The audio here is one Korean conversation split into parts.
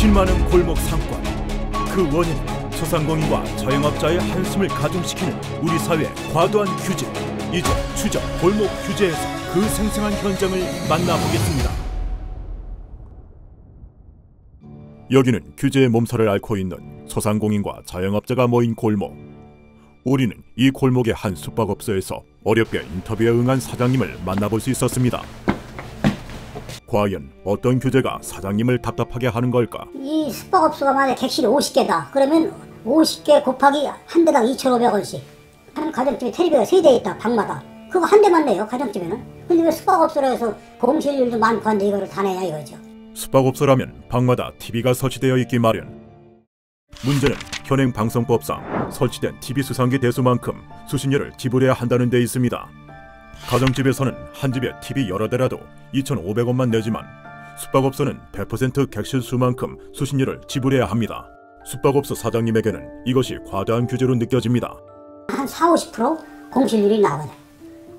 신많은 골목 상권. 그 원인은 소상공인과 자영업자의 한숨을 가중시키는 우리 사회의 과도한 규제. 이제 추적 골목 규제에서 그 생생한 현장을 만나보겠습니다. 여기는 규제의 몸살을 앓고 있는 소상공인과 자영업자가 모인 골목. 우리는 이 골목의 한 숙박업소에서 어렵게 인터뷰에 응한 사장님을 만나볼 수 있었습니다. 과연 어떤 규제가 사장님을 답답하게 하는 걸까? 이 숙박업소가 만약에 객실이 50개다. 그러면 50개 곱하기 한 대당 2,500원씩. 한 가정집에 텔레비가 3대 있다, 방마다. 그거 한 대만 내요, 가정집에는. 근데 왜 숙박업소로 해서 공실률도 많고 한데 이거를 다 내냐 이거죠. 숙박업소라면 방마다 TV가 설치되어 있기 마련. 문제는 현행 방송법상 설치된 TV 수상기 대수만큼 수신료를 지불해야 한다는 데 있습니다. 가정집에서는 한 집에 TV 여러 대라도 2,500원만 내지만 숙박업소는 100% 객실 수만큼 수신료를 지불해야 합니다. 숙박업소 사장님에게는 이것이 과다한 규제로 느껴집니다. 한 40-50% 공실률이 나거든.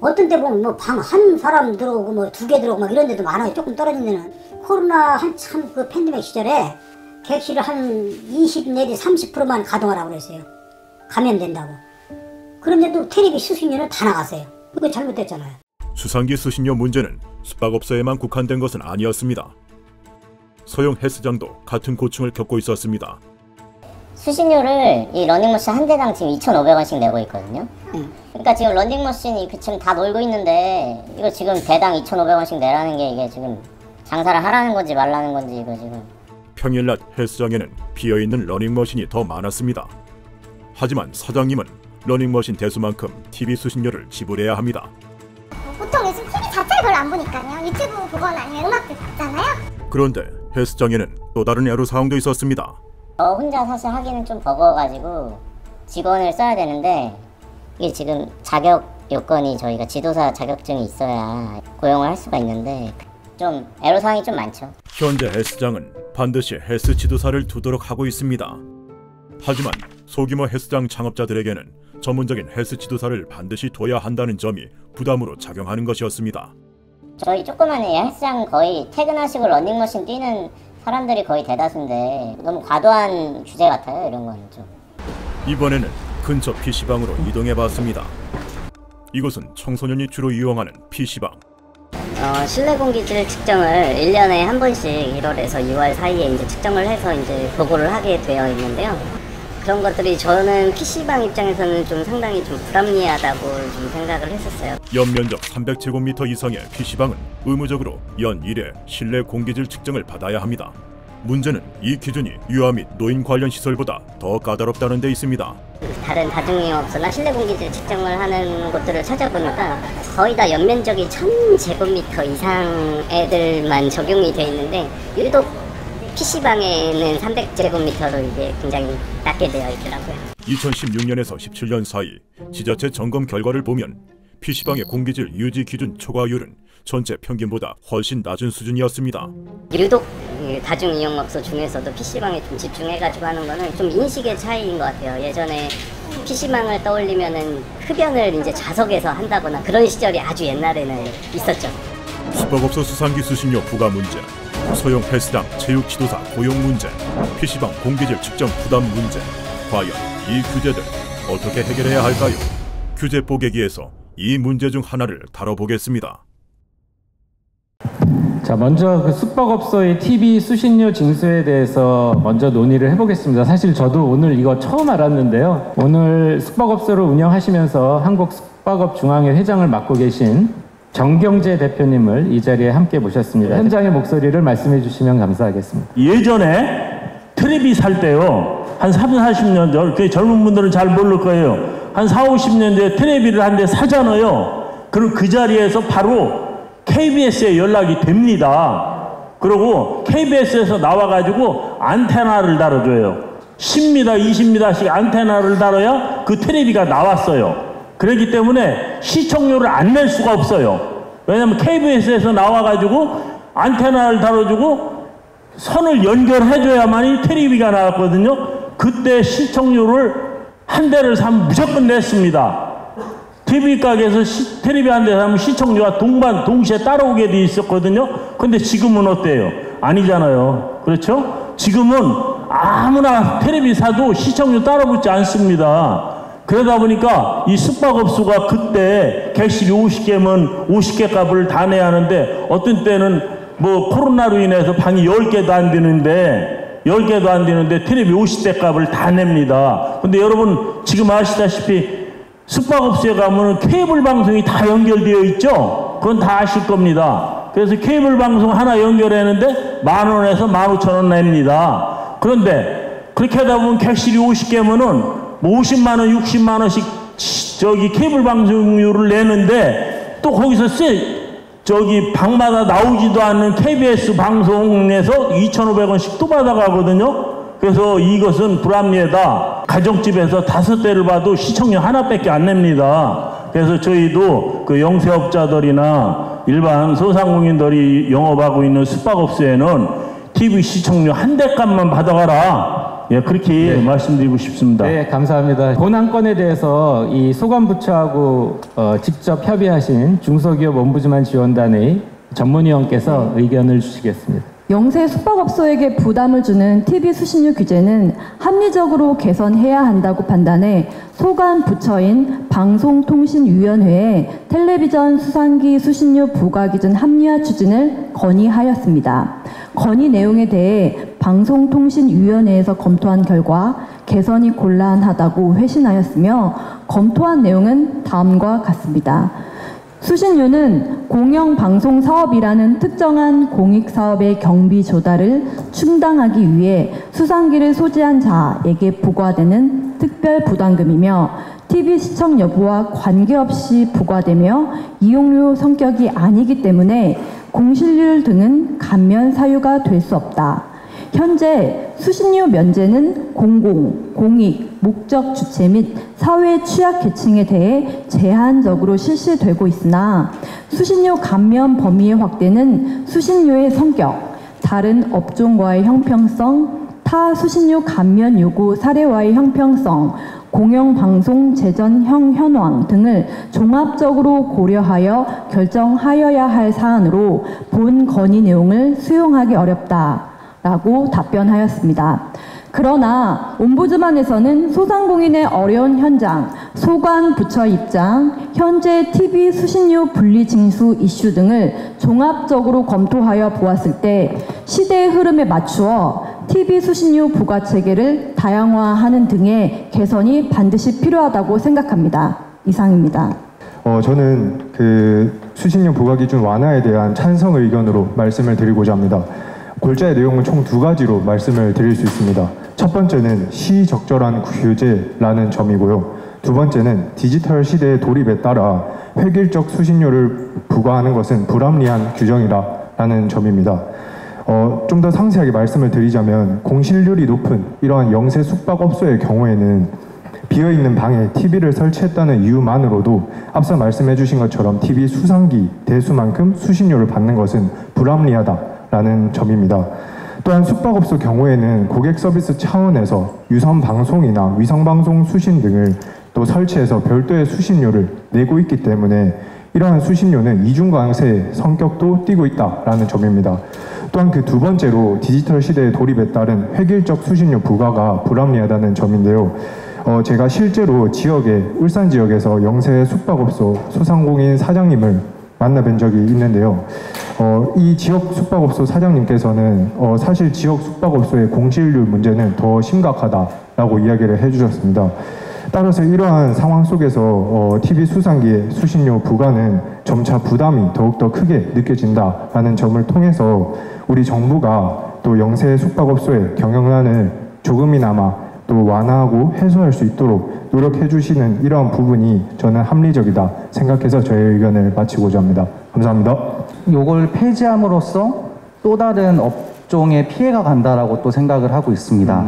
어떤 때 보면 뭐 방 한 사람 들어오고 뭐 2개 들어오고 막 이런 데도 많아요. 조금 떨어진 데는. 코로나 한참 그 팬데믹 시절에 객실을 한 20 내지 30%만 가동하라고 그랬어요. 감염된다고. 그런데도 텔레비 수신료는 다 나갔어요. 그게 잘못됐잖아요. 수상기 수신료 문제는 숙박업소에만 국한된 것은 아니었습니다. 소형 헬스장도 같은 고충을 겪고 있었습니다. 수신료를 이 러닝머신 한 대당 지금 2,500원씩 내고 있거든요. 그러니까 지금 러닝머신이 지금 다 놀고 있는데 이거 지금 대당 2,500원씩 내라는 게 이게 지금 장사를 하라는 건지 말라는 건지 이거 지금. 평일 낮 헬스장에는 비어있는 러닝머신이 더 많았습니다. 하지만 사장님은 러닝머신 대수만큼 TV 수신료를 지불해야 합니다. 보통 요즘 TV 자체를 별로 안 보니까요. 유튜브 보거나 아니면 음악 듣잖아요. 그런데 헬스장에는 또 다른 애로사항도 있었습니다. 저 혼자 사실 하기는 좀 버거워가지고 직원을 써야 되는데 이게 지금 자격 요건이 저희가 지도사 자격증이 있어야 고용을 할 수가 있는데 좀 애로사항이 좀 많죠. 현재 헬스장은 반드시 헬스 지도사를 두도록 하고 있습니다. 하지만 소규모 헬스장 창업자들에게는 전문적인 헬스 지도사를 반드시 둬야 한다는 점이 부담으로 작용하는 것이었습니다. 저희 조그만 헬스장 거의 퇴근하시고 러닝머신 뛰는 사람들이 거의 대다수인데 너무 과도한 규제 같아요. 이런 거는 좀. 이번에는 근처 PC방으로 이동해봤습니다. 이곳은 청소년이 주로 이용하는 PC방. 실내 공기질 측정을 1년에 한 번씩 1월에서 6월 사이에 이제 측정을 해서 이제 보고를 하게 되어 있는데요. 그런 것들이 저는 PC방 입장에서는 좀 상당히 좀 불합리하다고 좀 생각을 했었어요. 연면적 300제곱미터 이상의 PC방은 의무적으로 연 1회 실내 공기질 측정을 받아야 합니다. 문제는 이 기준이 유아 및 노인 관련 시설보다 더 까다롭다는 데 있습니다. 다른 다중이용업소나 실내 공기질 측정을 하는 곳들을 찾아보니까 거의 다 연면적이 1,000제곱미터 이상 애들만 적용이 돼 있는데 유독 PC방에는 300제곱미터로 이게 굉장히 낮게 되어 있더라고요. 2016년에서 17년 사이 지자체 점검 결과를 보면 PC방의 공기질 유지 기준 초과율은 전체 평균보다 훨씬 낮은 수준이었습니다. 유독 다중이용업소 중에서도 PC방에 좀 집중해가지고 하는 거는 좀 인식의 차이인 것 같아요. 예전에 PC방을 떠올리면은 흡연을 이제 좌석에서 한다거나 그런 시절이 아주 옛날에는 있었죠. 숙박업소 수상기 수신료 부과 문제, 소형 헬스장 체육 지도사 고용 문제, PC방 공기질 측정 부담 문제. 과연 이 규제들 어떻게 해결해야 할까요? 규제 뽀개기에서 이 문제 중 하나를 다뤄보겠습니다. 자, 먼저 그 숙박업소의 TV 수신료 징수에 대해서 먼저 논의를 해보겠습니다. 사실 저도 오늘 이거 처음 알았는데요. 오늘 숙박업소를 운영하시면서 한국숙박업중앙회 회장을 맡고 계신 정경재 대표님을 이 자리에 함께 모셨습니다. 현장의 목소리를 말씀해 주시면 감사하겠습니다. 예전에 텔레비 살 때요. 한 30-40년 전, 그 젊은 분들은 잘 모를 거예요. 한 40-50년 전에 텔레비를 한 대 사잖아요. 그럼 그 자리에서 바로 KBS에 연락이 됩니다. 그리고 KBS에서 나와가지고 안테나를 달아줘요. 10m, 20m씩 안테나를 달아야 그 텔레비가 나왔어요. 그렇기 때문에 시청료를 안 낼 수가 없어요. 왜냐면 KBS에서 나와가지고 안테나를 달아주고 선을 연결해줘야만이 텔레비가 나왔거든요. 그때 시청료를 한 대를 사면 무조건 냈습니다. TV 가게에서 텔레비 한 대 사면 시청료가 동시에 따라오게 돼 있었거든요. 근데 지금은 어때요? 아니잖아요. 그렇죠? 지금은 아무나 텔레비 사도 시청률 따라붙지 않습니다. 그러다 보니까 이 숙박업소가 그때 객실이 50개면 50개 값을 다 내야 하는데 어떤 때는 뭐 코로나로 인해서 방이 10개도 안 되는데 텔레비 50대 값을 다 냅니다. 근데 여러분 지금 아시다시피 숙박업소에 가면 케이블 방송이 다 연결되어 있죠? 그건 다 아실 겁니다. 그래서 케이블 방송 하나 연결했는데 10,000원에서 15,000원 냅니다. 그런데 그렇게 하다 보면 객실이 50개면은 50만원, 60만원씩 저기 케이블 방송료를 내는데 또 거기서 저기 방마다 나오지도 않는 KBS 방송에서 2,500원씩 또 받아가거든요. 그래서 이것은 불합리하다. 가정집에서 5대를 봐도 시청료 하나밖에 안 냅니다. 그래서 저희도 그 영세업자들이나 일반 소상공인들이 영업하고 있는 숙박업소에는 TV 시청료 1대 값만 받아가라. 예, 그렇게 말씀드리고 싶습니다. 네, 감사합니다. 본안건에 대해서 이 소관부처하고 직접 협의하신 중소기업 옴부즈만 지원단의 전문위원께서 의견을 주시겠습니다. 영세 숙박업소에게 부담을 주는 TV 수신료 규제는 합리적으로 개선해야 한다고 판단해 소관 부처인 방송통신위원회에 텔레비전 수상기 수신료 부과 기준 합리화 추진을 건의하였습니다. 건의 내용에 대해 방송통신위원회에서 검토한 결과 개선이 곤란하다고 회신하였으며 검토한 내용은 다음과 같습니다. 수신료는 공영방송사업이라는 특정한 공익사업의 경비 조달을 충당하기 위해 수상기를 소지한 자에게 부과되는 특별부담금이며 TV 시청 여부와 관계없이 부과되며 이용료 성격이 아니기 때문에 공실률 등은 감면 사유가 될 수 없다. 현재 수신료 면제는 공공, 공익, 목적 주체 및 사회 취약계층에 대해 제한적으로 실시되고 있으나 수신료 감면 범위의 확대는 수신료의 성격, 다른 업종과의 형평성, 타 수신료 감면 요구 사례와의 형평성, 공영방송 재전형 현황 등을 종합적으로 고려하여 결정하여야 할 사안으로 본 건의 내용을 수용하기 어렵다. 라고 답변하였습니다. 그러나 옴부즈만에서는 소상공인의 어려운 현장, 소관 부처 입장, 현재 TV 수신료 분리 징수 이슈 등을 종합적으로 검토하여 보았을 때 시대의 흐름에 맞추어 TV 수신료 부과 체계를 다양화하는 등의 개선이 반드시 필요하다고 생각합니다. 이상입니다. 저는 그 수신료 부과 기준 완화에 대한 찬성 의견으로 말씀을 드리고자 합니다. 골자의 내용은 총 2가지로 말씀을 드릴 수 있습니다. 첫 번째는 시적절한 규제라는 점이고요. 두 번째는 디지털 시대의 도입에 따라 획일적 수신료를 부과하는 것은 불합리한 규정이라는 점입니다. 좀 더 상세하게 말씀을 드리자면 공실률이 높은 이러한 영세 숙박업소의 경우에는 비어있는 방에 TV를 설치했다는 이유만으로도 앞서 말씀해 주신 것처럼 TV 수상기 대수만큼 수신료를 받는 것은 불합리하다라는 점입니다. 또한 숙박업소 경우에는 고객 서비스 차원에서 유선 방송이나 위성방송 수신 등을 또 설치해서 별도의 수신료를 내고 있기 때문에 이러한 수신료는 이중강세의 성격도 띠고 있다라는 점입니다. 또한 그 두 번째로 디지털 시대의 도입에 따른 획일적 수신료 부과가 불합리하다는 점인데요. 제가 실제로 울산 지역에서 영세 숙박업소 소상공인 사장님을 만나뵌 적이 있는데요. 이 지역 숙박업소 사장님께서는 사실 지역 숙박업소의 공실률 문제는 더 심각하다라고 이야기를 해주셨습니다. 따라서 이러한 상황 속에서 TV 수상기의 수신료 부과는 점차 부담이 더욱더 크게 느껴진다라는 점을 통해서 우리 정부가 또 영세 숙박업소의 경영난을 조금이나마 또 완화하고 해소할 수 있도록 노력해 주시는 이러한 부분이 저는 합리적이다 생각해서 저의 의견을 마치고자 합니다. 감사합니다. 요걸 폐지함으로써 또 다른 업종에 피해가 간다라고 또 생각을 하고 있습니다.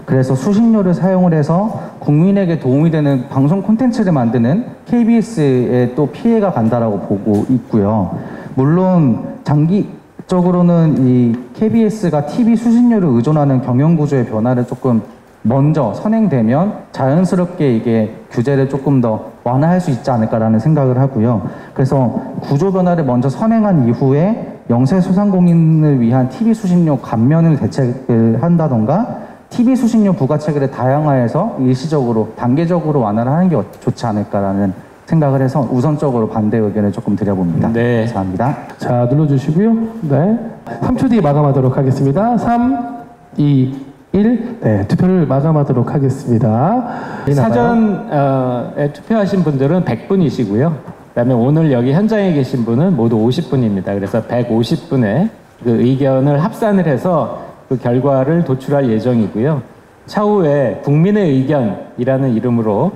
그래서 수신료를 사용을 해서 국민에게 도움이 되는 방송 콘텐츠를 만드는 KBS에 또 피해가 간다라고 보고 있고요. 물론 장기적으로는 이 KBS가 TV 수신료를 의존하는 경영구조의 변화를 조금 먼저 선행되면 자연스럽게 이게 규제를 조금 더 완화할 수 있지 않을까라는 생각을 하고요. 그래서 구조 변화를 먼저 선행한 이후에 영세 소상공인을 위한 TV 수신료 감면을 대책을 한다던가 TV 수신료 부과체계를 다양화해서 일시적으로 단계적으로 완화를 하는 게 좋지 않을까라는 생각을 해서 우선적으로 반대 의견을 조금 드려봅니다. 네. 감사합니다. 자, 눌러주시고요. 네. 3초 뒤에 마감하도록 하겠습니다. 3, 2, 1. 네, 투표를 마감하도록 하겠습니다. 사전에 투표하신 분들은 100분이시고요. 그다음에 오늘 여기 현장에 계신 분은 모두 50분입니다. 그래서 150분의 그 의견을 합산을 해서 그 결과를 도출할 예정이고요. 차후에 국민의 의견이라는 이름으로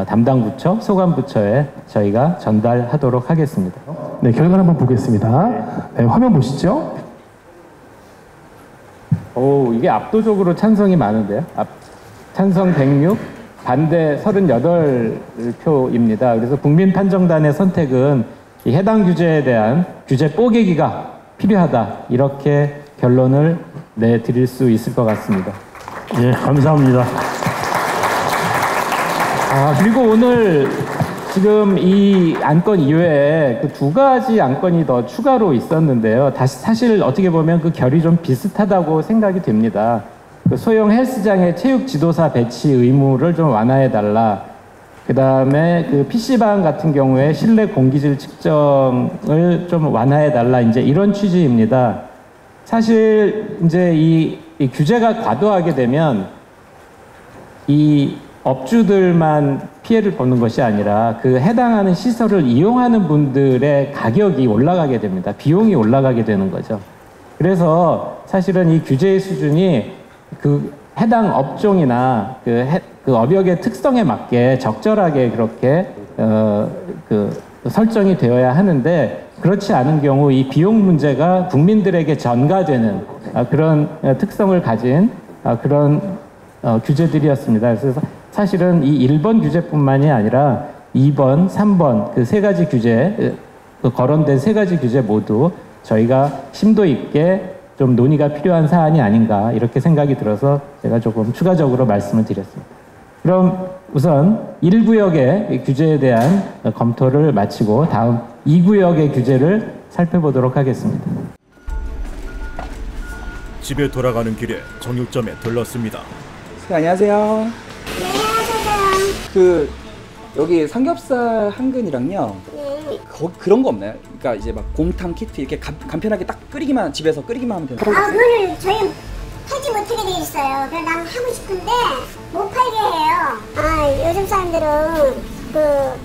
담당 부처, 소관 부처에 저희가 전달하도록 하겠습니다. 네, 결과 한번 보겠습니다. 네, 화면 보시죠. 오, 이게 압도적으로 찬성이 많은데요. 찬성 106, 반대 38표입니다. 그래서 국민판정단의 선택은 이 해당 규제에 대한 규제 뽀개기가 필요하다. 이렇게 결론을 내드릴 수 있을 것 같습니다. 예, 감사합니다. 그리고 오늘 지금 이 안건 이외에 그 두 가지 안건이 더 추가로 있었는데요. 사실 어떻게 보면 그 결이 좀 비슷하다고 생각이 됩니다. 그 소형 헬스장의 체육 지도사 배치 의무를 좀 완화해달라. 그 다음에 그 PC방 같은 경우에 실내 공기질 측정을 좀 완화해달라. 이제 이런 취지입니다. 사실 이제 이 규제가 과도하게 되면 이 업주들만 피해를 보는 것이 아니라 그 해당하는 시설을 이용하는 분들의 가격이 올라가게 됩니다. 비용이 올라가게 되는 거죠. 그래서 사실은 이 규제의 수준이 그 해당 업종이나 그 업역의 특성에 맞게 적절하게 그렇게 설정이 되어야 하는데 그렇지 않은 경우 이 비용 문제가 국민들에게 전가되는 그런 특성을 가진 그런 규제들이었습니다. 그래서 사실은 이 1번 규제뿐만이 아니라 2번, 3번 그 세 가지 규제, 거론된 세 가지 규제 모두 저희가 심도 있게 좀 논의가 필요한 사안이 아닌가 이렇게 생각이 들어서 제가 조금 추가적으로 말씀을 드렸습니다. 그럼 우선 1구역의 규제에 대한 검토를 마치고 다음 2구역의 규제를 살펴보도록 하겠습니다. 집에 돌아가는 길에 정육점에 들렀습니다. 네, 안녕하세요. 네, 안녕하세요. 그 여기 삼겹살 한근이랑요. 네. 그런 거 없나요? 그러니까 이제 막 곰탕 키트 이렇게 간편하게 딱 집에서 끓이기만 하면 되는. 그거는 저희 팔지 못하게 돼 있어요. 그래서 난 하고 싶은데 못 팔게 해요. 요즘 사람들은 그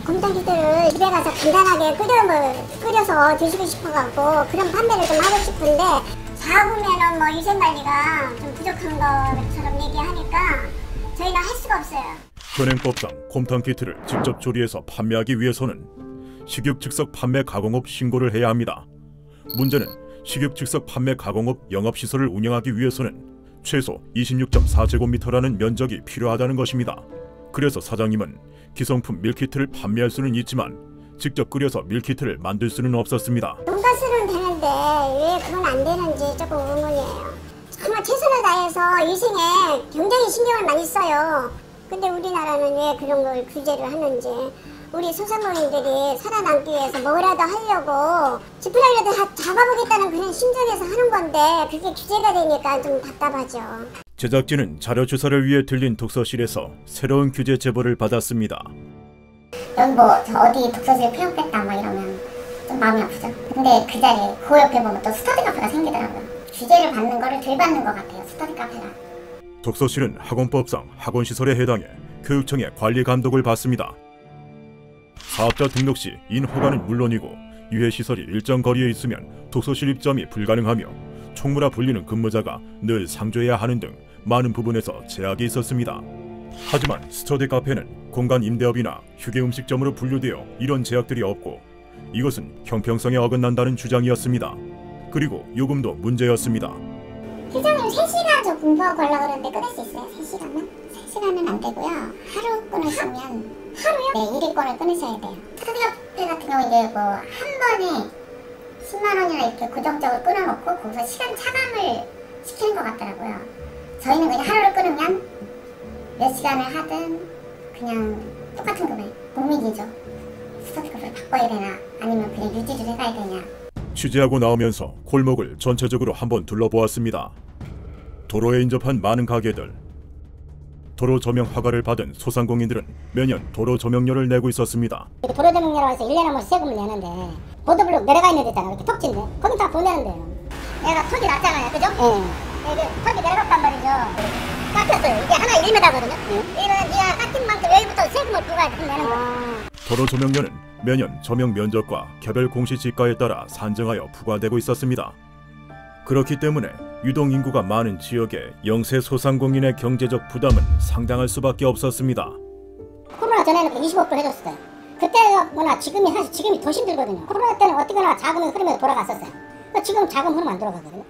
곰탕 키트를 집에 가서 간단하게 끓여서 드시고 싶어갖고 그런 판매를 좀 하고 싶은데 사보면은 뭐 위생관리가 좀 부족한 것처럼 얘기하니까 저희는 할 수가 없어요. 현행법상 곰탕 키트를 직접 조리해서 판매하기 위해서는 식육 즉석 판매 가공업 신고를 해야 합니다. 문제는 식육 즉석 판매 가공업 영업시설을 운영하기 위해서는 최소 26.4제곱미터라는 면적이 필요하다는 것입니다. 그래서 사장님은 기성품 밀키트를 판매할 수는 있지만 직접 끓여서 밀키트를 만들 수는 없었습니다. 돈가스는 되는데 왜 그건 안 되는지 조금 의문이에요. 정말 최선을 다해서 위생에 굉장히 신경을 많이 써요. 근데 우리나라는 왜 그런 걸 규제를 하는지, 우리 소상공인들이 살아남기 위해서 뭐라도 하려고 지푸라기라도 다 잡아보겠다는 그런 심정에서 하는 건데 그게 규제가 되니까 좀 답답하죠. 제작진은 자료 조사를 위해 들린 독서실에서 새로운 규제 제보를 받았습니다. 여기 어디 독서실 폐업했다 이러면 좀 마음이 아프죠. 근데 그 자리에 그 옆에 보면 또 스터디 카페가 생기더라고요. 규제를 받는 거를 덜 받는 것 같아요, 스터디 카페가. 독서실은 학원법상 학원시설에 해당해 교육청의 관리 감독을 받습니다. 사업자 등록 시 인허가는 물론이고 유해시설이 일정 거리에 있으면 독서실 입점이 불가능하며 총무라 불리는 근무자가 늘 상주해야 하는 등 많은 부분에서 제약이 있었습니다. 하지만 스터디 카페는 공간 임대업이나 휴게 음식점으로 분류되어 이런 제약들이 없고 이것은 형평성에 어긋난다는 주장이었습니다. 그리고 요금도 문제였습니다. 팀장님 3시간 저 공부하고 가려고 그러는데 끊을 수 있어요? 3시간은? 3시간은 안 되고요. 하루 끊으시면 하루요? 네, 1일권을 끊으셔야 돼요. 스터디 카페 같은 경우 이제 한 번에 10만 원이나 이렇게 고정적으로 끊어놓고 거기서 시간 차감을 시키는 것 같더라고요. 저희는 그냥 하루를 끊으면 몇 시간을 하든 그냥 똑같은 금액, 공익이죠. 스터디 카페를 바꿔야 되나 아니면 그냥 유지를 해가야 되냐. 취재하고 나오면서 골목을 전체적으로 한번 둘러보았습니다. 도로에 인접한 많은 가게들, 도로 조명 허가를 받은 소상공인들은 매년 도로 조명료를 내고 있었습니다. 도로 조명료라고 해서 1년에 한 번씩 세금을 내는데 보도블록 내려가 있는 데 있잖아. 이렇게 턱진데 거기 다 보내는데요. 얘가 턱이 낮잖아요, 그죠? 네. 턱이 내려갔단 말이죠. 깎였어요. 이게 하나 1m거든요. 이런 니가 깎인 만큼 여기부터 세금을 부과해서 내는 거예요. 도로 조명료는 매년 조명 면적과 개별 공시지가에 따라 산정하여 부과되고 있었습니다. 그렇기 때문에 유동 인구가 많은 지역의 영세 소상공인의 경제적 부담은 상당할 수밖에 없었습니다. 코로나 전에는 25% 해줬어요. 그때가 뭐나 지금이 사실 지금이 더 힘들거든요. 코로나 때는 어떻게나 자금의 흐름에서 돌아갔었어요. 지금 자금 흐름 안 돌아가거든요.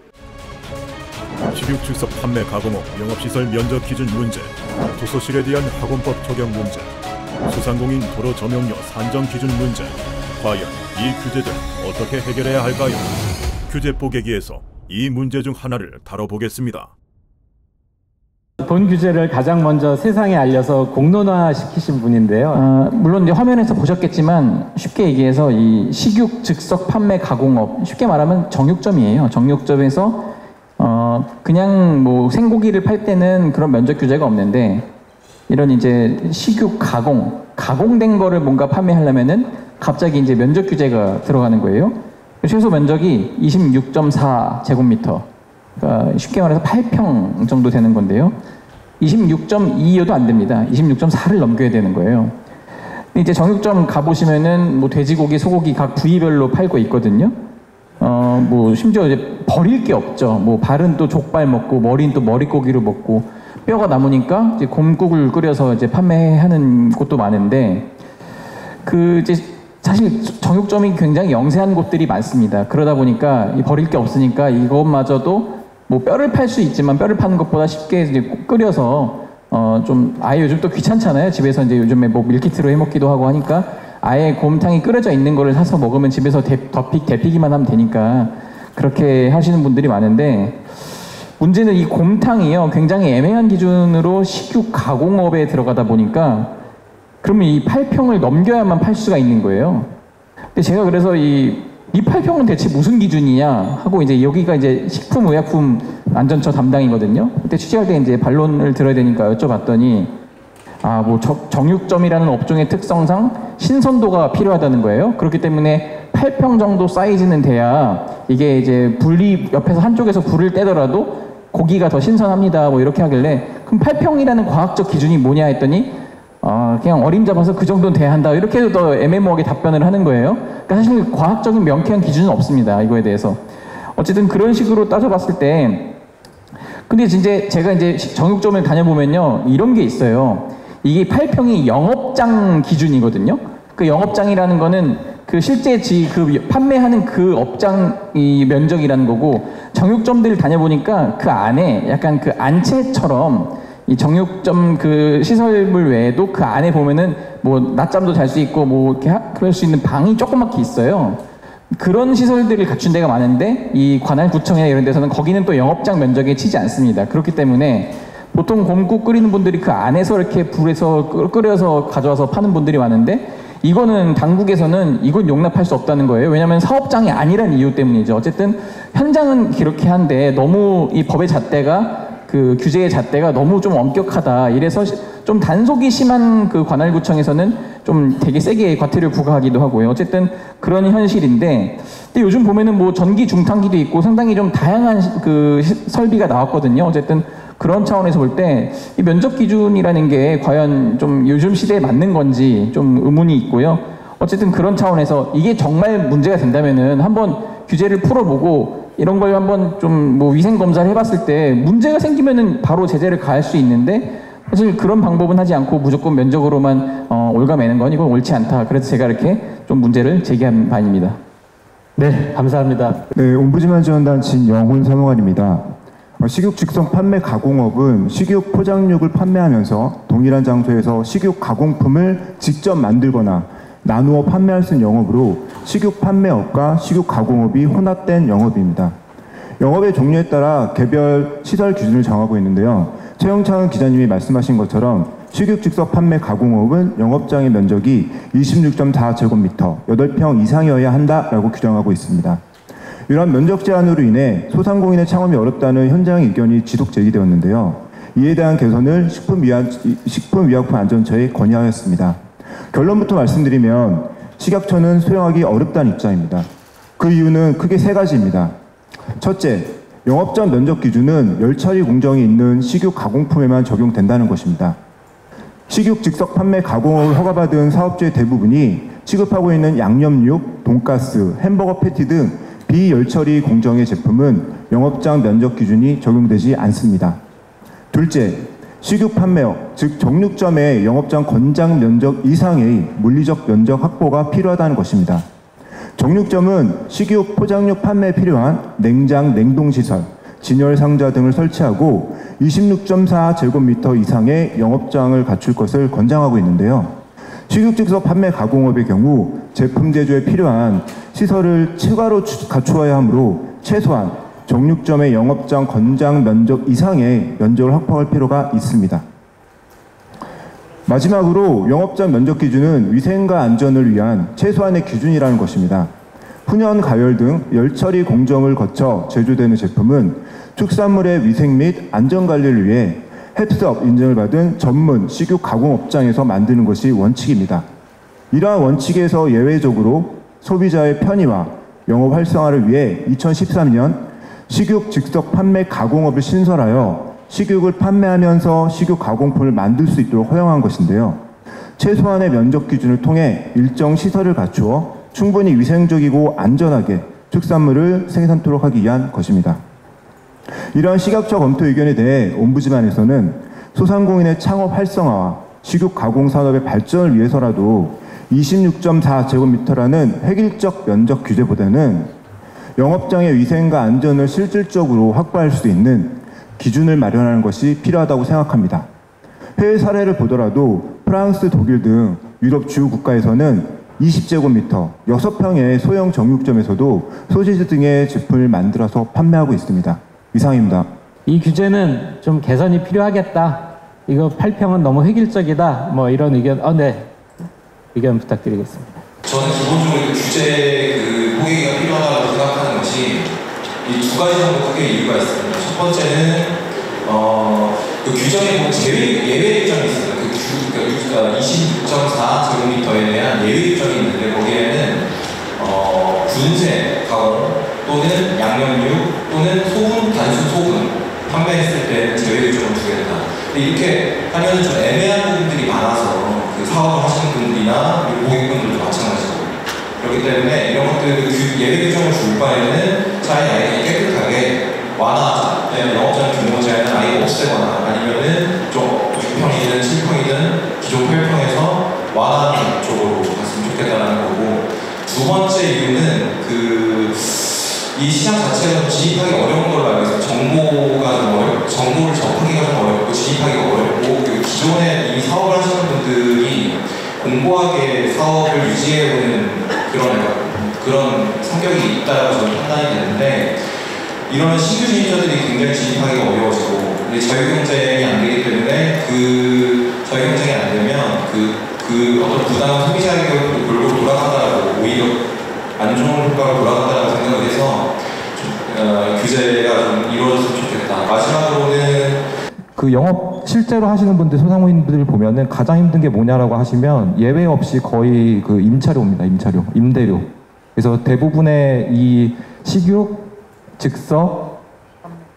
식육 즉석 판매 가공업 영업시설 면적 기준 문제, 도서실에 대한 학원법 적용 문제, 소상공인 도로 조명료 산정 기준 문제, 과연 이 규제들 어떻게 해결해야 할까요? 규제 뽀개기에서 이 문제 중 하나를 다뤄보겠습니다. 본 규제를 가장 먼저 세상에 알려서 공론화 시키신 분인데요. 물론 이제 화면에서 보셨겠지만 쉽게 얘기해서 이 식육 즉석 판매 가공업, 쉽게 말하면 정육점이에요. 정육점에서 그냥 뭐 생고기를 팔 때는 그런 면적 규제가 없는데 이런 이제 식육 가공된 거를 뭔가 판매하려면은 갑자기 이제 면적 규제가 들어가는 거예요. 최소 면적이 26.4제곱미터, 그러니까 쉽게 말해서 8평 정도 되는 건데요. 26.2여도 안 됩니다. 26.4를 넘겨야 되는 거예요. 근데 이제 정육점 가보시면은 뭐 돼지고기, 소고기 각 부위별로 팔고 있거든요. 뭐 심지어 이제 버릴 게 없죠. 뭐 발은 또 족발 먹고 머리는 또 머릿고기로 먹고 뼈가 남으니까 이제 곰국을 끓여서 이제 판매하는 곳도 많은데 그 이제 사실 정육점이 굉장히 영세한 곳들이 많습니다. 그러다 보니까 버릴 게 없으니까 이것마저도 뭐 뼈를 팔 수 있지만 뼈를 파는 것보다 쉽게 이제 끓여서 좀 아예 요즘 또 귀찮잖아요. 집에서 이제 요즘에 뭐 밀키트로 해 먹기도 하고 하니까 아예 곰탕이 끓여져 있는 거를 사서 먹으면 집에서 데피기만 하면 되니까 그렇게 하시는 분들이 많은데 문제는 이 곰탕이요 굉장히 애매한 기준으로 식육 가공업에 들어가다 보니까 그러면 이 8평을 넘겨야만 팔 수가 있는 거예요. 근데 제가 그래서 이 8평은 대체 무슨 기준이냐 하고 이제 여기가 이제 식품의약품안전처 담당이거든요. 그때 취재할 때 이제 반론을 들어야 되니까 여쭤봤더니 뭐 정육점이라는 업종의 특성상 신선도가 필요하다는 거예요. 그렇기 때문에 8평 정도 사이즈는 돼야 이게 이제 옆에서 한쪽에서 불을 떼더라도 고기가 더 신선합니다. 뭐 이렇게 하길래 그럼 8평이라는 과학적 기준이 뭐냐 했더니 그냥 어림잡아서 그 정도는 돼야 한다. 이렇게 해도 더 애매모호하게 답변을 하는 거예요. 그러니까 사실 과학적인 명쾌한 기준은 없습니다. 이거에 대해서. 어쨌든 그런 식으로 따져봤을 때 근데 진짜 제가 이제 정육점을 다녀보면요. 이런 게 있어요. 이게 8평이 영업장 기준이거든요. 그 영업장이라는 거는 그 실제 그 판매하는 그 업장이 면적이라는 거고 정육점들 다녀보니까 그 안에 약간 그 안채처럼 이 정육점 그 시설물 외에도 그 안에 보면은 뭐 낮잠도 잘 수 있고 뭐 이렇게 그럴 수 있는 방이 조그맣게 있어요. 그런 시설들을 갖춘 데가 많은데 이 관할구청이나 이런 데서는 거기는 또 영업장 면적에 치지 않습니다. 그렇기 때문에 보통 곰국 끓이는 분들이 그 안에서 이렇게 불에서 끓여서 가져와서 파는 분들이 많은데 이거는 당국에서는 이건 용납할 수 없다는 거예요. 왜냐하면 사업장이 아니란 이유 때문이죠. 어쨌든 현장은 그렇게 한데 너무 이 법의 잣대가 그 규제의 잣대가 너무 좀 엄격하다. 이래서 좀 단속이 심한 그 관할구청에서는 좀 되게 세게 과태료 부과하기도 하고요. 어쨌든 그런 현실인데, 근데 요즘 보면은 뭐 전기 중탕기도 있고 상당히 좀 다양한 그 설비가 나왔거든요. 어쨌든 그런 차원에서 볼 때 이 면적 기준이라는 게 과연 좀 요즘 시대에 맞는 건지 좀 의문이 있고요. 어쨌든 그런 차원에서 이게 정말 문제가 된다면은 한번 규제를 풀어보고 이런 걸 한번 좀 뭐 위생 검사를 해봤을 때 문제가 생기면은 바로 제재를 가할 수 있는데 사실 그런 방법은 하지 않고 무조건 면적으로만 올가매는 건 이건 옳지 않다. 그래서 제가 이렇게 좀 문제를 제기한 바입니다. 네, 감사합니다. 네, 옴부즈만 지원단 진영훈 사무관입니다. 식육 직송 판매 가공업은 식육 포장육을 판매하면서 동일한 장소에서 식육 가공품을 직접 만들거나 나누어 판매할 수 있는 영업으로 식육 판매업과 식육 가공업이 혼합된 영업입니다. 영업의 종류에 따라 개별 시설 기준을 정하고 있는데요. 최영창 기자님이 말씀하신 것처럼 식육 직접 판매 가공업은 영업장의 면적이 26.4제곱미터, 8평 이상이어야 한다라고 규정하고 있습니다. 이러한 면적 제한으로 인해 소상공인의 창업이 어렵다는 현장 의견이 지속 제기되었는데요. 이에 대한 개선을 식품의약품안전처에 건의하였습니다. 결론부터 말씀드리면 식약처는 수용하기 어렵다는 입장입니다. 그 이유는 크게 세 가지입니다. 첫째, 영업장 면적 기준은 열처리 공정이 있는 식육 가공품에만 적용된다는 것입니다. 식육 즉석 판매 가공을 허가받은 사업주의 대부분이 취급하고 있는 양념육, 돈가스, 햄버거 패티 등 비열처리 공정의 제품은 영업장 면적 기준이 적용되지 않습니다. 둘째, 식육 판매업, 즉 정육점의 영업장 권장 면적 이상의 물리적 면적 확보가 필요하다는 것입니다. 정육점은 식육, 포장육 판매에 필요한 냉장, 냉동시설, 진열 상자 등을 설치하고 26.4제곱미터 이상의 영업장을 갖출 것을 권장하고 있는데요. 식육 즉석 판매 가공업의 경우 제품 제조에 필요한 시설을 추가로 갖추어야 하므로 최소한 정육점의 영업장 권장 면적 이상의 면적을 확보할 필요가 있습니다. 마지막으로 영업장 면적 기준은 위생과 안전을 위한 최소한의 기준이라는 것입니다. 훈연, 가열 등 열처리 공정을 거쳐 제조되는 제품은 축산물의 위생 및 안전관리를 위해 햅스업 인증을 받은 전문 식육 가공업장에서 만드는 것이 원칙입니다. 이러한 원칙에서 예외적으로 소비자의 편의와 영업 활성화를 위해 2013년 식육 즉석 판매 가공업을 신설하여 식육을 판매하면서 식육 가공품을 만들 수 있도록 허용한 것인데요. 최소한의 면적 기준을 통해 일정 시설을 갖추어 충분히 위생적이고 안전하게 축산물을 생산토록 하기 위한 것입니다. 이러한 식약처 검토 의견에 대해 옴부즈만에서는 소상공인의 창업 활성화와 식육 가공 산업의 발전을 위해서라도 26.4제곱미터라는 획일적 면적 규제보다는 영업장의 위생과 안전을 실질적으로 확보할 수 있는 기준을 마련하는 것이 필요하다고 생각합니다. 해외 사례를 보더라도 프랑스, 독일 등 유럽 주요 국가에서는 20제곱미터, 6평의 소형 정육점에서도 소시지 등의 제품을 만들어서 판매하고 있습니다. 이상입니다. 이 규제는 좀 개선이 필요하겠다. 이거 8평은 너무 획일적이다. 뭐 이런 의견, 네. 의견 부탁드리겠습니다. 저는 기본적으로 규제 포기가 필요하다고 생각하는 것이 이 두 가지 정도 크게 이유가 있습니다. 첫 번째는 그 규정에 보면 예외 규정이 있어요. 그러니까 26.4제곱미터에 대한 예외 규정이 있는데 거기에는 분쇄 가공 또는 양념육 또는 소금, 단순 소금 판매했을 때는 제외 규정을 두겠다. 근데 이렇게 하면 좀 애매한 부분들이 많아서 그 사업을 하시는 분들이나 고객분들도 마찬가지고 그렇기 때문에 이런 것들 예외 규정을 줄 바에는 차라리 아예 깨끗하게 완화하자. 영업장 규모 제한은 아예 없애거나 아니면은 좀 6평이든 7평이든 기존 8평에서 완화하는 쪽으로 갔으면 좋겠다는 거고, 두 번째 이유는 이 시장 자체가 진입하기 어려운 걸로 알고 있어요. 정보가 좀 어렵고, 정보를 접하기가 좀 어렵고, 진입하기가 어렵고, 그리고 기존에 이미 사업을 하시는 분들이 공고하게 사업을 유지해오는 그런 성격이 있다고 저는 판단이 되는데, 이런 신규 진입자들이 굉장히 진입하기가 어려워지고, 근데 자유경쟁이 안 되기 때문에 자유경쟁이 안 되면 어떤 부당한 소비자에게 골고루 돌아간다라고, 오히려 안 좋은 효과가 돌아간다고 생각을 해서 규제가 좀 이루어졌으면 좋겠다. 마지막으로는 영업 실제로 하시는 분들, 소상공인분들 보면은 가장 힘든 게 뭐냐라고 하시면 예외 없이 거의 임차료입니다. 임대료. 그래서 대부분의 이 식육, 즉석,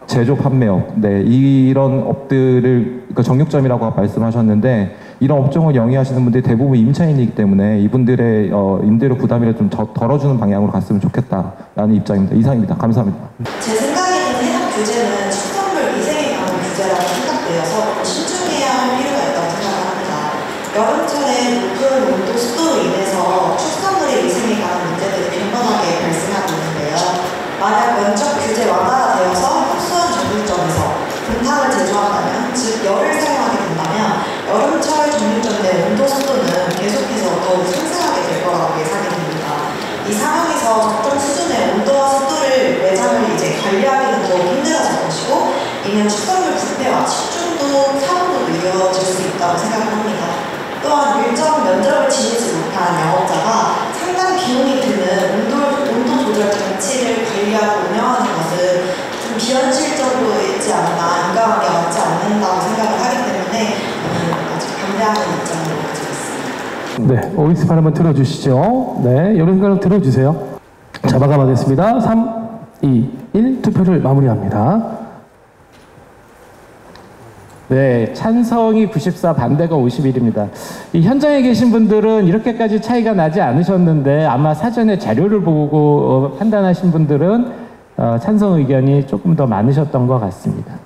제조 판매업, 이런 업들을, 그러니까 정육점이라고 말씀하셨는데, 이런 업종을 영위하시는 분들이 대부분 임차인이기 때문에 이분들의 임대료 부담을 좀 덜어주는 방향으로 갔으면 좋겠다라는 입장입니다. 이상입니다. 감사합니다. 제 생각에는 해당 규제는 축산물 위생에 관한 규제라고 생각되어서 신중해야 할 필요가 있다고 생각합니다. 여름철에 높은 온도, 습도로 인해서 축산물의 위생에 관한 문제들이 빈번하게 발생하고 있는데요. 만약 면적 규제 완화가 되어서 협소한 정육점에서 곰탕을 제조한다면, 즉 열을 사용하게 된다면 여름철 정육점 내 온도, 습도는 계속해서 더욱 상승하게 될 거라고 예상이 됩니다. 이 상황에서 적정 수준의 온도와 습도를 매장을 관리하기는 더욱 힘들어질 것이고, 이는 축산물 부패와 식중독, 사고도 이어질 수 있다고 생각합니다. 또한 일정 면적을 지니지 못한 영업자가 상당 비용이 드는 온도 조절 장치를 관리하기 OX8 한번 들어주시죠. 네, 여러 생각 들어주세요. 자, 마감하겠습니다. 3, 2, 1 투표를 마무리합니다. 네, 찬성이 94, 반대가 51입니다. 이 현장에 계신 분들은 이렇게까지 차이가 나지 않으셨는데 아마 사전에 자료를 보고 판단하신 분들은 찬성 의견이 조금 더 많으셨던 것 같습니다.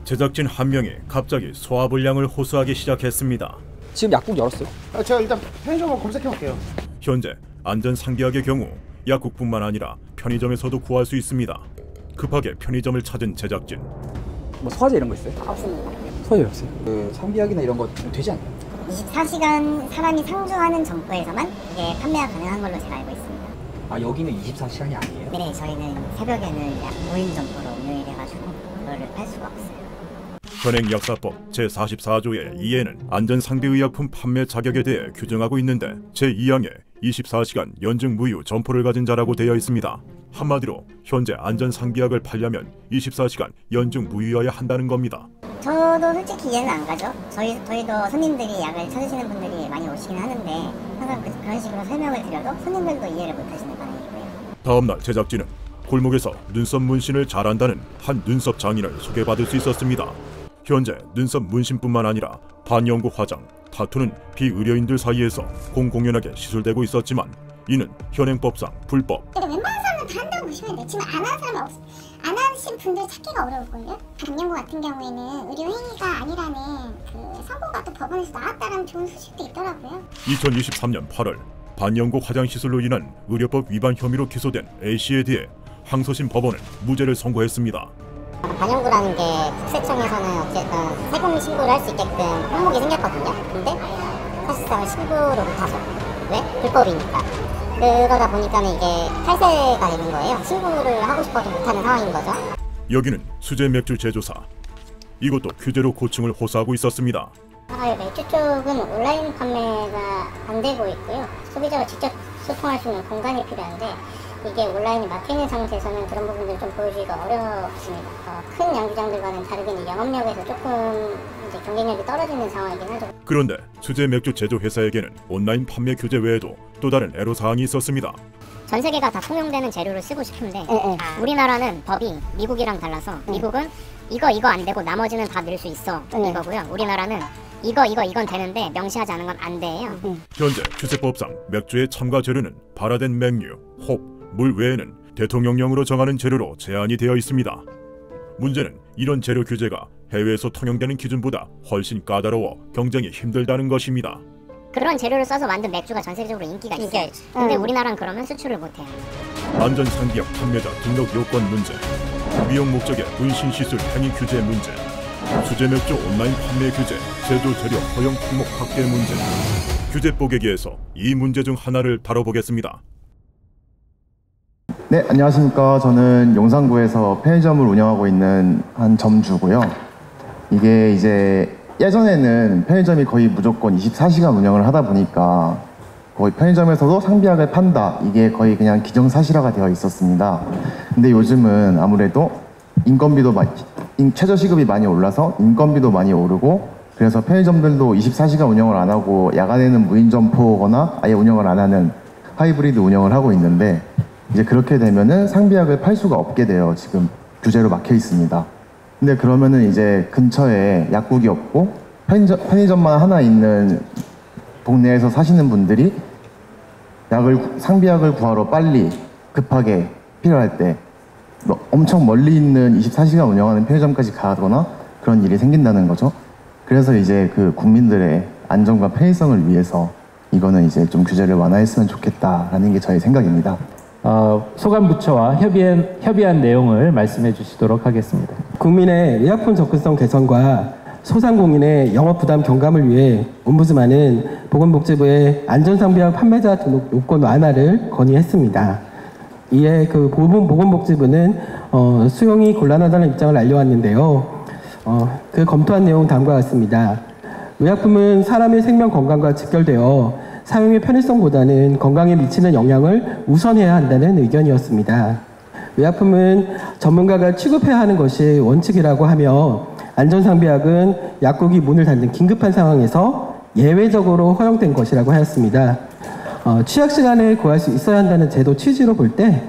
제작진 한 명이 갑자기 소화불량을 호소하기 시작했습니다. 지금 약국 열었어요? 제가 일단 편의점을 검색해 볼게요. 현재 안전상비약의 경우 약국뿐만 아니라 편의점에서도 구할 수 있습니다. 급하게 편의점을 찾은 제작진. 뭐 소화제 이런 거 있어요? 없습니다. 소화제 없어요. 그 상비약이나 이런 거 되지 않나요? 24시간 사람이 상주하는 점포에서만 이게 판매가 가능한 걸로 제가 알고 있습니다. 아, 여기는 24시간이 아니에요? 네, 저희는 새벽에는 무인 점포로 운영이 돼가지고 그거를 팔 수가 없어요. 현행약사법 제44조의 2에는 안전상비의약품 판매 자격에 대해 규정하고 있는데 제2항에 24시간 연중 무휴 점포를 가진 자라고 되어 있습니다. 한마디로 현재 안전상비약을 팔려면 24시간 연중 무휴여야 한다는 겁니다. 저도 솔직히 이해는 안 가죠. 저희도 손님들이 약을 찾으시는 분들이 많이 오시긴 하는데 항상 그런 식으로 설명을 드려도 손님들도 이해를 못 하시는 반응이고요. 다음날 제작진은 골목에서 눈썹 문신을 잘한다는 한 눈썹 장인을 소개받을 수 있었습니다. 현재 눈썹 문신뿐만 아니라 반영구 화장, 타투는 비의료인들 사이에서 공공연하게 시술되고 있었지만 이는 현행법상 불법. 근데 웬만한 사람은 다 한다고 보시면 돼요. 지금 안 하는 사람은 안 하신 분들 찾기가 어려울걸요? 반영구 같은 경우에는 의료행위가 아니라는 그 선고가 또 법원에서 나왔다는 좋은 소식도 있더라고요. 2023년 8월 반영구 화장 시술로 인한 의료법 위반 혐의로 기소된 A씨에 대해 항소심 법원은 무죄를 선고했습니다. 반영구라는 게 국세청에서는 어쨌든 세금 신고를 할 수 있게끔 항목이 생겼거든요. 근데 사실상 신고를 못하죠. 왜? 불법이니까. 그러다 보니까는 이게 탈세가 되는 거예요. 신고를 하고 싶어도 못하는 상황인 거죠. 여기는 수제 맥주 제조사. 이것도 규제로 고충을 호소하고 있었습니다. 맥주 쪽은 온라인 판매가 안 되고 있고요. 소비자가 직접 소통할 수 있는 공간이 필요한데 이게 온라인이 막혀있는 상태에서는 그런 부분들을 좀 보여주기가 어렵습니다. 큰 양주장들과는 다르게 영업력에서 조금 이제 경쟁력이 떨어지는 상황이긴 하죠. 그런데 수제 맥주 제조 회사에게는 온라인 판매 규제 외에도 또 다른 애로사항이 있었습니다. 전 세계가 다 통용되는 재료를 쓰고 싶은데 우리나라는 법이 미국이랑 달라서 미국은 이거 안 되고 나머지는 다 넣을 수 있어 이거고요. 우리나라는 이건 되는데 명시하지 않은 건 안 돼요. 현재 규제법상 맥주의 첨가 재료는 발화된 맥류, 홉, 물 외에는 대통령령으로 정하는 재료로 제한이 되어 있습니다. 문제는 이런 재료 규제가 해외에서 통용되는 기준보다 훨씬 까다로워 경쟁이 힘들다는 것입니다. 그런 재료를 써서 만든 맥주가 전 세계적으로 인기가 있어요. 근데 우리나라는 그러면 수출을 못해요. 안전상비약 판매자 등록 요건 문제, 미용 목적의 문신 시술 행위 규제 문제, 수제 맥주 온라인 판매 규제, 제조 재료 허용 품목 확대 문제. 규제 뽀개기에서 이 문제 중 하나를 다뤄보겠습니다. 네, 안녕하십니까. 저는 용산구에서 편의점을 운영하고 있는 한 점주고요. 이게 이제 예전에는 편의점이 거의 무조건 24시간 운영을 하다 보니까 거의 편의점에서도 상비약을 판다, 이게 거의 그냥 기정사실화가 되어 있었습니다. 근데 요즘은 아무래도 인건비도 최저시급이 많이 올라서 인건비도 많이 오르고, 그래서 편의점들도 24시간 운영을 안 하고 야간에는 무인 점포거나 아예 운영을 안 하는 하이브리드 운영을 하고 있는데, 이제 그렇게 되면은 상비약을 팔 수가 없게 돼요. 지금 규제로 막혀 있습니다. 근데 그러면은 이제 근처에 약국이 없고 편의점만 하나 있는 동네에서 사시는 분들이 상비약을 구하러 빨리 급하게 필요할 때 엄청 멀리 있는 24시간 운영하는 편의점까지 가거나 그런 일이 생긴다는 거죠. 그래서 이제 그 국민들의 안전과 편의성을 위해서 이거는 이제 좀 규제를 완화했으면 좋겠다라는 게 저의 생각입니다. 소관부처와 협의한 내용을 말씀해 주시도록 하겠습니다. 국민의 의약품 접근성 개선과 소상공인의 영업부담 경감을 위해 옴부ds만은 보건복지부에 안전상비약 판매자 등록 요건 완화를 건의했습니다. 이에 그 보건복지부는 수용이 곤란하다는 입장을 알려왔는데요. 그 검토한 내용 다음과 같습니다. 의약품은 사람의 생명 건강과 직결되어 사용의 편의성보다는 건강에 미치는 영향을 우선해야 한다는 의견이었습니다. 의약품은 전문가가 취급해야 하는 것이 원칙이라고 하며 안전상비약은 약국이 문을 닫는 긴급한 상황에서 예외적으로 허용된 것이라고 하였습니다. 취약 시간에 구할 수 있어야 한다는 제도 취지로 볼 때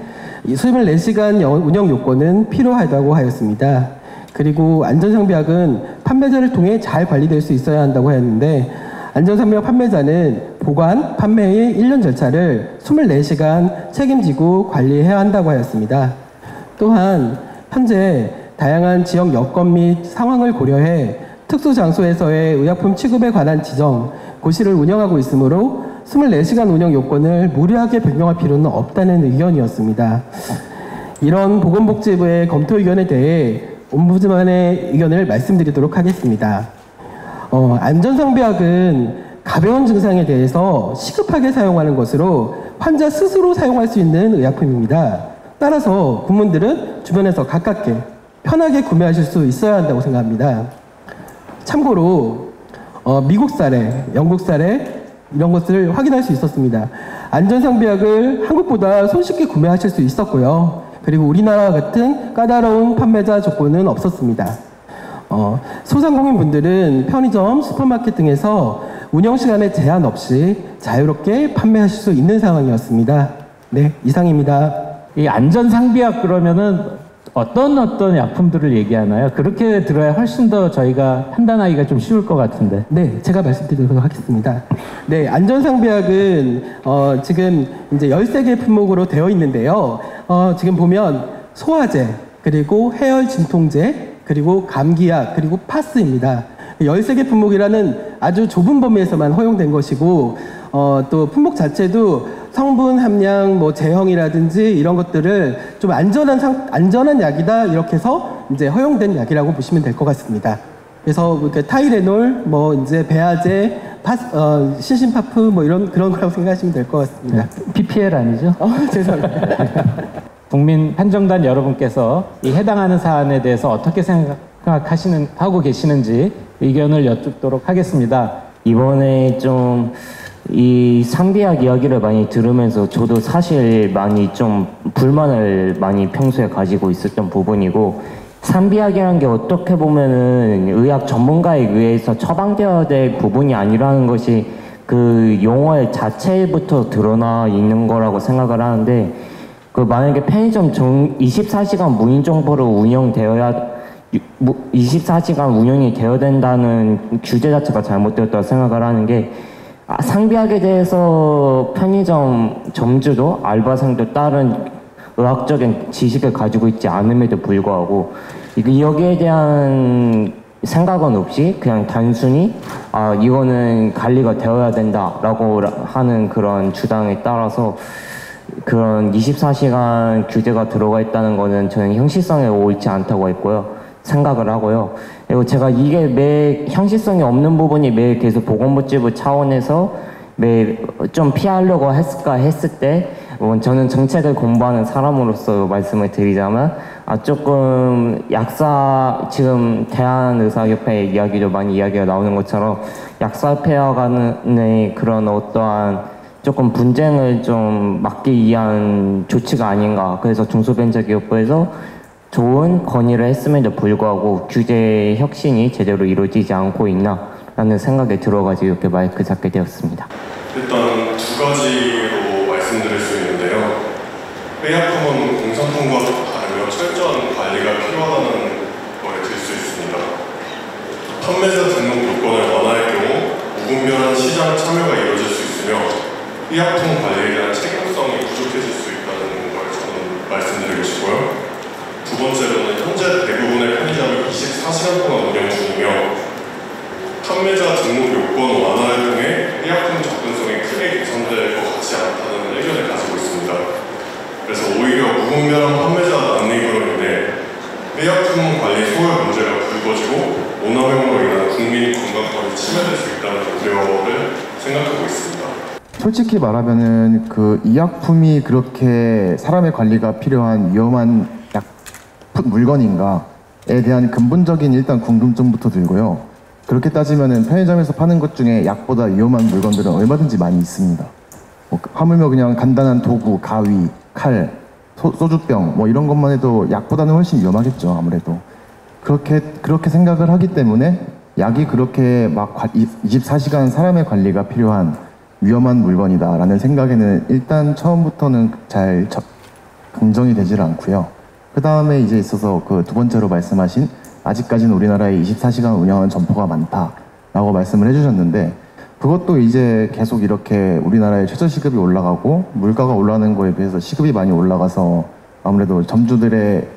24시간 운영 요건은 필요하다고 하였습니다. 그리고 안전상비약은 판매자를 통해 잘 관리될 수 있어야 한다고 하였는데 안전상비약 판매자는 보관, 판매의 1년 절차를 24시간 책임지고 관리해야 한다고 하였습니다. 또한 현재 다양한 지역 여건 및 상황을 고려해 특수 장소에서의 의약품 취급에 관한 지정, 고시를 운영하고 있으므로 24시간 운영 요건을 무리하게 변경할 필요는 없다는 의견이었습니다. 이런 보건복지부의 검토 의견에 대해 옴부즈만의 의견을 말씀드리도록 하겠습니다. 안전상비약은 가벼운 증상에 대해서 시급하게 사용하는 것으로 환자 스스로 사용할 수 있는 의약품입니다. 따라서 국민들은 주변에서 가깝게 편하게 구매하실 수 있어야 한다고 생각합니다. 참고로 미국 사례, 영국 사례 이런 것을 확인할 수 있었습니다. 안전상비약을 한국보다 손쉽게 구매하실 수 있었고요. 그리고 우리나라 같은 까다로운 판매자 조건은 없었습니다. 소상공인분들은 편의점, 슈퍼마켓 등에서 운영시간에 제한 없이 자유롭게 판매하실 수 있는 상황이었습니다. 네, 이상입니다. 이 안전상비약 그러면은 어떤 약품들을 얘기하나요? 그렇게 들어야 훨씬 더 저희가 판단하기가 좀 쉬울 것 같은데. 네, 제가 말씀드리도록 하겠습니다. 네, 안전상비약은 지금 이제 13개 품목으로 되어 있는데요. 지금 보면 소화제, 그리고 해열 진통제, 그리고 감기약, 그리고 파스입니다. 13개 품목이라는 아주 좁은 범위에서만 허용된 것이고 또 품목 자체도 성분 함량, 뭐 제형이라든지 이런 것들을 좀 안전한 약이다 이렇게 해서 이제 허용된 약이라고 보시면 될 것 같습니다. 그래서 타이레놀, 뭐 이제 배아제, 신신파프 뭐 그런 거라고 생각하시면 될 것 같습니다. PPL 아니죠? 죄송합니다. 국민 판정단 여러분께서 이 해당하는 사안에 대해서 어떻게 하고 계시는지 의견을 여쭙도록 하겠습니다. 이번에 좀 이 상비약 이야기를 많이 들으면서 저도 사실 많이 좀 불만을 많이 평소에 가지고 있었던 부분이고, 상비약이라는 게 어떻게 보면은 의학 전문가에 의해서 처방되어야 될 부분이 아니라는 것이 그 용어 자체부터 드러나 있는 거라고 생각을 하는데, 그 만약에 편의점 24시간 무인 정보로 운영되어야 24시간 운영이 되어야 된다는 규제 자체가 잘못되었다고 생각을 하는 게, 상비약에 대해서 편의점 점주도 알바생도 다른 의학적인 지식을 가지고 있지 않음에도 불구하고 여기에 대한 생각은 없이 그냥 단순히 이거는 관리가 되어야 된다라고 하는 그런 주장에 따라서 그런 24시간 규제가 들어가 있다는 거는 저는 형식성에 옳지 않다고 했고요. 생각을 하고요. 그리고 제가 이게 매 형식성이 없는 부분이 매 계속 보건복지부 차원에서 매 좀 피하려고 했을 때 저는 정책을 공부하는 사람으로서 말씀을 드리자면 조금 지금 대한의사협회 이야기도 많이 이야기가 나오는 것처럼 약사협회와 간의 그런 어떠한 조금 분쟁을 좀 막기 위한 조치가 아닌가. 그래서 중소벤처기업부에서 좋은 건의를 했음에도 불구하고 규제 혁신이 제대로 이루어지지 않고 있나라는 생각에 들어가지고 이렇게 마이크 잡게 되었습니다. 일단 두 가지로 말씀드릴 수 있는데요. 의약품은 공산품과 다르며 철저한 관리가 필요하다는 걸 들 수 있습니다. 판매자 등록 요건을 완화할 경우 무분별한 시장 참여가 이루어질 수 있으며 의약품 관리에 대한 책임성이 부족해질 수 있다는 걸 저는 말씀드리고 싶고요. 두 번째로는 현재 대부분의 편의점이 24시간 동안 운영 중이며 판매자 등록 요건 완화를 통해 의약품 접근성이 크게 개선될 것 같지 않다는 의견을 가지고 있습니다. 그래서 오히려 무분별한 판매자 난입으로 인해 의약품 관리 소홀 문제가 불거지고 오남용으로 인한 국민 건강권이 침해될 수 있다는 우려를 생각하고 있습니다. 솔직히 말하면은 그 의약품이 그렇게 사람의 관리가 필요한 위험한 물건인가에 대한 근본적인 일단 궁금증부터 들고요. 그렇게 따지면은 편의점에서 파는 것 중에 약보다 위험한 물건들은 얼마든지 많이 있습니다. 하물며 그냥 간단한 도구, 가위, 칼, 소주병 뭐 이런 것만 해도 약보다는 훨씬 위험하겠죠. 아무래도 그렇게 생각을 하기 때문에 약이 그렇게 막 24시간 사람의 관리가 필요한 위험한 물건이다라는 생각에는 일단 처음부터는 잘 긍정이 되질 않고요. 그 다음에 이제 있어서 그 두 번째로 말씀하신 아직까지는 우리나라에 24시간 운영하는 점포가 많다라고 말씀을 해주셨는데, 그것도 이제 계속 이렇게 우리나라의 최저시급이 올라가고 물가가 올라가는 거에 비해서 시급이 많이 올라가서 아무래도 점주들의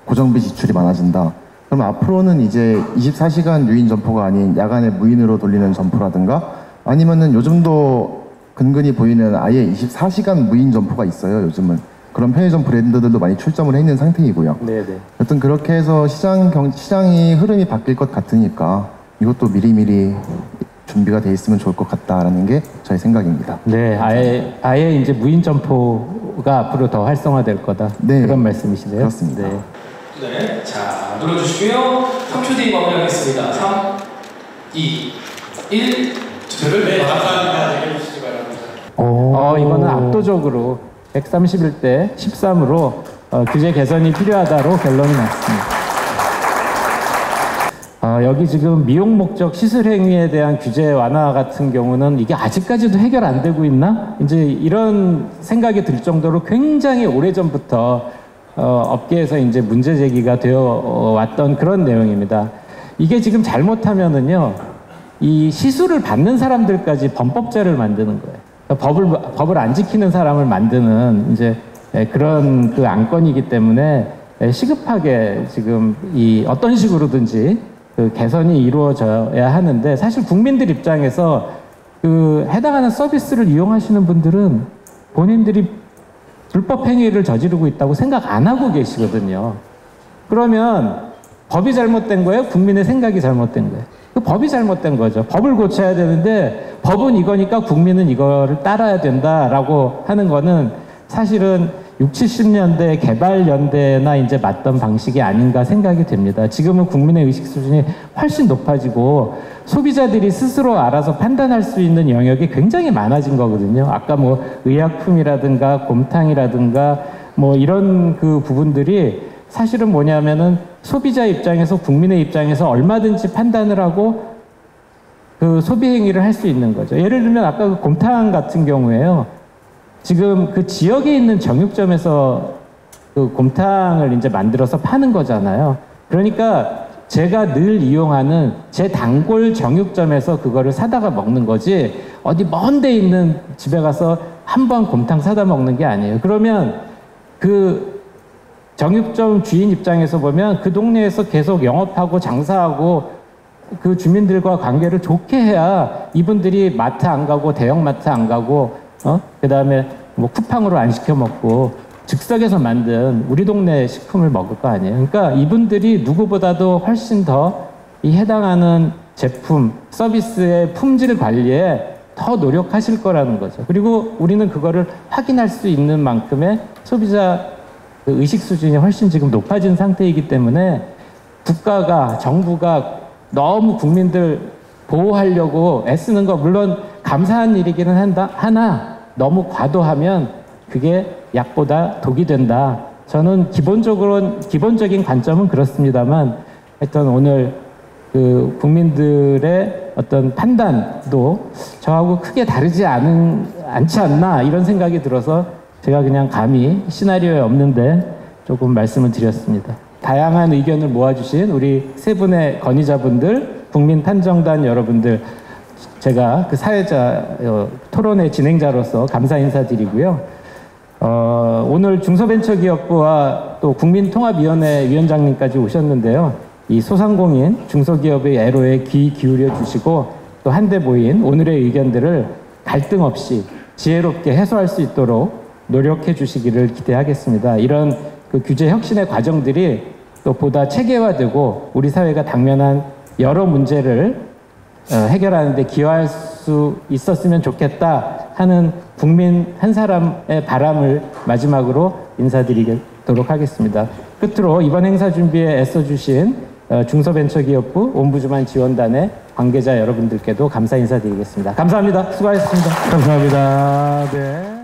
고정비 지출이 많아진다. 그럼 앞으로는 이제 24시간 유인 점포가 아닌 야간에 무인으로 돌리는 점포라든가, 아니면은 요즘도 근근히 보이는 아예 24시간 무인 점포가 있어요. 요즘은 그런 편의점 브랜드들도 많이 출점을 해 있는 상태이고요. 네네. 여튼 그렇게 해서 시장이 흐름이 바뀔 것 같으니까 이것도 미리미리 준비가 돼 있으면 좋을 것 같다라는 게 저의 생각입니다. 네, 아예 이제 무인 점포가 앞으로 더 활성화될 거다. 네, 그런 말씀이시네요. 그렇습니다. 네. 네, 자 눌러주시고요. 3초 뒤에 마무리하겠습니다. 3, 2, 1. 투표를 감사합니다. 해주시기 바랍니다. 이거는 압도적으로 131대 13으로 규제 개선이 필요하다로 결론이 났습니다. 여기 지금 미용 목적 시술 행위에 대한 규제 완화 같은 경우는 이게 아직까지도 해결 안 되고 있나? 이제 이런 생각이 들 정도로 굉장히 오래전부터 업계에서 이제 문제 제기가 되어 왔던 그런 내용입니다. 이게 지금 잘못하면은요, 이 시술을 받는 사람들까지 범법자를 만드는 거예요. 법을 안 지키는 사람을 만드는 이제 그런 그 안건이기 때문에 시급하게 지금 이 어떤 식으로든지 그 개선이 이루어져야 하는데, 사실 국민들 입장에서 그 해당하는 서비스를 이용하시는 분들은 본인들이 불법 행위를 저지르고 있다고 생각 안 하고 계시거든요. 그러면 법이 잘못된 거예요? 국민의 생각이 잘못된 거예요? 그 법이 잘못된 거죠. 법을 고쳐야 되는데 법은 이거니까 국민은 이거를 따라야 된다라고 하는 거는 사실은 60, 70년대 개발연대나 이제 맞던 방식이 아닌가 생각이 됩니다. 지금은 국민의 의식 수준이 훨씬 높아지고 소비자들이 스스로 알아서 판단할 수 있는 영역이 굉장히 많아진 거거든요. 아까 뭐 의약품이라든가 곰탕이라든가 뭐 이런 그 부분들이 사실은 뭐냐면은 소비자 입장에서 국민의 입장에서 얼마든지 판단을 하고 그 소비 행위를 할 수 있는 거죠. 예를 들면 아까 그 곰탕 같은 경우에요. 지금 그 지역에 있는 정육점에서 그 곰탕을 이제 만들어서 파는 거잖아요. 그러니까 제가 늘 이용하는 제 단골 정육점에서 그거를 사다가 먹는 거지, 어디 먼 데 있는 집에 가서 한번 곰탕 사다 먹는 게 아니에요. 그러면 그 정육점 주인 입장에서 보면 그 동네에서 계속 영업하고 장사하고 그 주민들과 관계를 좋게 해야 이분들이 마트 안 가고 대형마트 안 가고 그 다음에 뭐 쿠팡으로 안 시켜 먹고 즉석에서 만든 우리 동네 식품을 먹을 거 아니에요. 그러니까 이분들이 누구보다도 훨씬 더 이 해당하는 제품, 서비스의 품질 관리에 더 노력하실 거라는 거죠. 그리고 우리는 그거를 확인할 수 있는 만큼의 소비자 의식 수준이 훨씬 지금 높아진 상태이기 때문에 국가가, 정부가 너무 국민들 보호하려고 애쓰는 거 물론 감사한 일이기는 하나 너무 과도하면 그게 약보다 독이 된다. 저는 기본적인 관점은 그렇습니다만 하여튼 오늘 그 국민들의 어떤 판단도 저하고 크게 다르지 않지 않나 이런 생각이 들어서 제가 그냥 감히 시나리오에 없는데 조금 말씀을 드렸습니다. 다양한 의견을 모아주신 우리 세 분의 건의자분들, 국민판정단 여러분들, 제가 그 사회자 토론회 진행자로서 감사 인사드리고요. 오늘 중소벤처기업부와 또 국민통합위원회 위원장님까지 오셨는데요. 이 소상공인 중소기업의 애로에 귀 기울여 주시고 또 한데 모인 오늘의 의견들을 갈등 없이 지혜롭게 해소할 수 있도록 노력해 주시기를 기대하겠습니다. 이런 그 규제 혁신의 과정들이 또 보다 체계화되고 우리 사회가 당면한 여러 문제를 해결하는 데 기여할 수 있었으면 좋겠다 하는 국민 한 사람의 바람을 마지막으로 인사드리도록 하겠습니다. 끝으로 이번 행사 준비에 애써주신 중소벤처기업부 옴부즈만 지원단의 관계자 여러분들께도 감사 인사드리겠습니다. 감사합니다. 수고하셨습니다. 감사합니다. 네.